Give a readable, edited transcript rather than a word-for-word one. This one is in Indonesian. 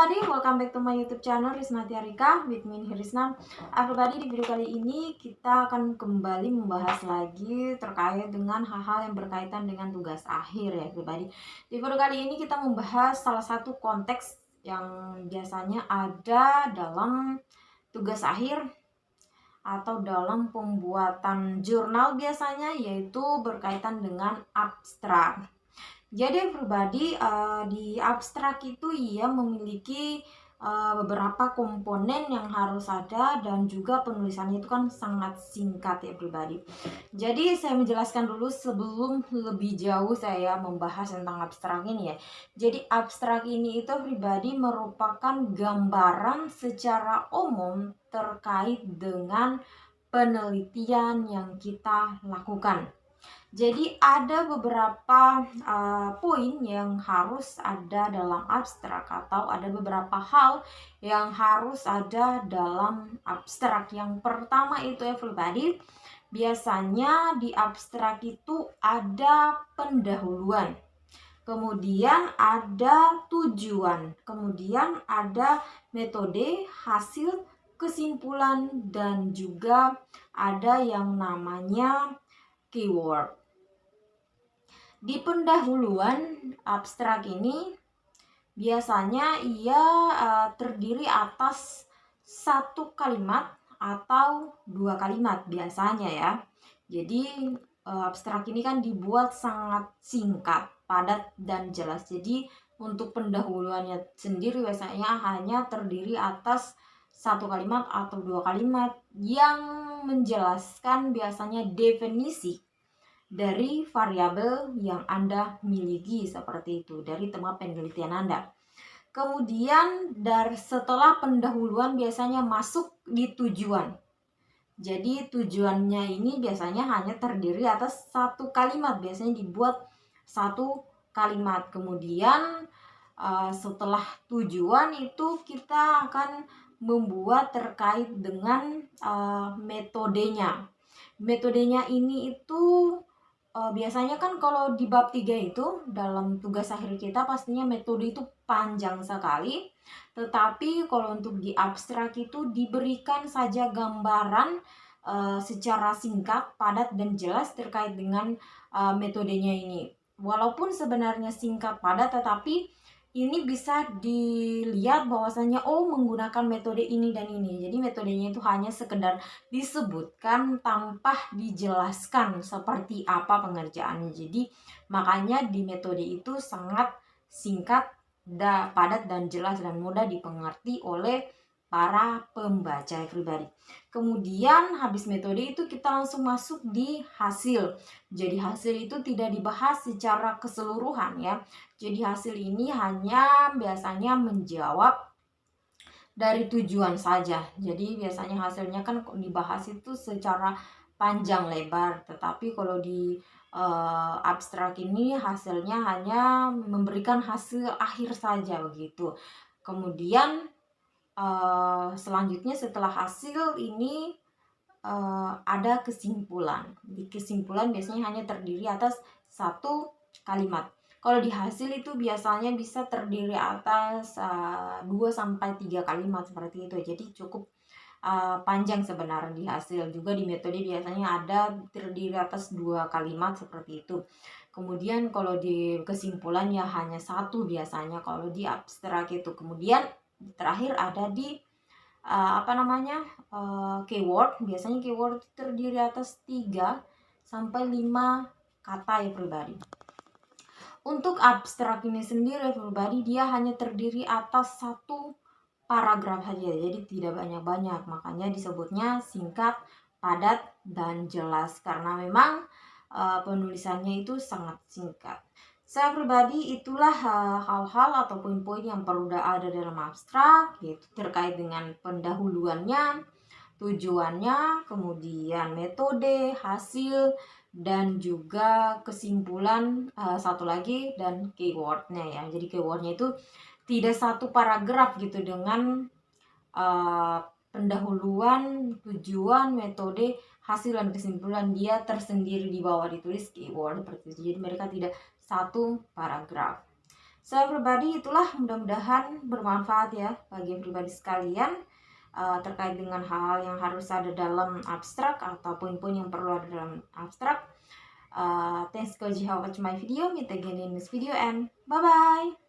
everybody, welcome back to my YouTube channel Risna Tiarika with me Risna. Everybody, di video kali ini kita akan kembali membahas lagi terkait dengan hal-hal yang berkaitan dengan tugas akhir ya everybody. Di video kali ini kita membahas salah satu konteks yang biasanya ada dalam tugas akhir atau dalam pembuatan jurnal biasanya, yaitu berkaitan dengan abstrak. Jadi everybody, di abstrak itu ia memiliki beberapa komponen yang harus ada, dan juga penulisannya itu kan sangat singkat ya everybody. Jadi saya menjelaskan dulu sebelum lebih jauh saya membahas tentang abstrak ini ya. Jadi abstrak ini itu everybody merupakan gambaran secara umum terkait dengan penelitian yang kita lakukan. Jadi ada beberapa poin yang harus ada dalam abstrak, atau ada beberapa hal yang harus ada dalam abstrak. Yang pertama itu everybody, biasanya di abstrak itu ada pendahuluan, kemudian ada tujuan, kemudian ada metode, hasil, kesimpulan, dan juga ada yang namanya keyword. Di pendahuluan abstrak ini biasanya ia terdiri atas satu kalimat atau dua kalimat biasanya ya. Jadi abstrak ini kan dibuat sangat singkat, padat, dan jelas. Jadi untuk pendahuluannya sendiri biasanya hanya terdiri atas satu kalimat atau dua kalimat yang menjelaskan biasanya definisi dari variabel yang Anda miliki, seperti itu, dari tema penelitian Anda. Kemudian setelah pendahuluan biasanya masuk di tujuan. Jadi tujuannya ini biasanya hanya terdiri atas satu kalimat, biasanya dibuat satu kalimat. Kemudian setelah tujuan itu kita akan membuat terkait dengan metodenya. Metodenya ini itu biasanya kan kalau di bab 3 itu dalam tugas akhir kita pastinya metode itu panjang sekali. Tetapi kalau untuk di abstrak itu diberikan saja gambaran secara singkat, padat, dan jelas terkait dengan metodenya ini. Walaupun sebenarnya singkat padat, tetapi ini bisa dilihat bahwasanya menggunakan metode ini dan ini. Jadi metodenya itu hanya sekedar disebutkan tanpa dijelaskan seperti apa pengerjaannya. Jadi makanya di metode itu sangat singkat, padat, dan jelas, dan mudah dipengerti oleh para pembaca everybody. Kemudian habis metode itu kita langsung masuk di hasil. Jadi hasil itu tidak dibahas secara keseluruhan ya. Jadi hasil ini hanya biasanya menjawab dari tujuan saja. Jadi biasanya hasilnya kan dibahas itu secara panjang lebar. Tetapi kalau di abstrak ini hasilnya hanya memberikan hasil akhir saja begitu. Kemudian selanjutnya setelah hasil ini ada kesimpulan. Di kesimpulan biasanya hanya terdiri atas satu kalimat. Kalau di hasil itu biasanya bisa terdiri atas 2-3 kalimat seperti itu. Jadi cukup panjang sebenarnya di hasil. Juga di metode biasanya ada terdiri atas 2 kalimat seperti itu. Kemudian kalau di kesimpulan ya hanya satu biasanya kalau di abstrak itu. Kemudian terakhir ada di keyword. Biasanya keyword terdiri atas 3-5 kata ya everybody. Untuk abstrak ini sendiri everybody, dia hanya terdiri atas satu paragraf saja, jadi tidak banyak-banyak. Makanya disebutnya singkat, padat, dan jelas, karena memang penulisannya itu sangat singkat. Everybody, itulah hal-hal atau poin-poin yang perlu ada dalam abstrak, yaitu terkait dengan pendahuluannya, tujuannya, kemudian metode, hasil, dan juga kesimpulan, satu lagi, dan keywordnya ya. Jadi keywordnya itu tidak satu paragraf gitu dengan pendahuluan, tujuan, metode, hasil, dan kesimpulan. Dia tersendiri di bawah ditulis keyword seperti itu. Jadi mereka tidak satu paragraf. So everybody, itulah mudah-mudahan bermanfaat ya bagi pribadi sekalian terkait dengan hal-hal yang harus ada dalam abstrak atau poin-poin yang perlu ada dalam abstrak. Thanks because you have watched my video. Meet again in this video and bye-bye.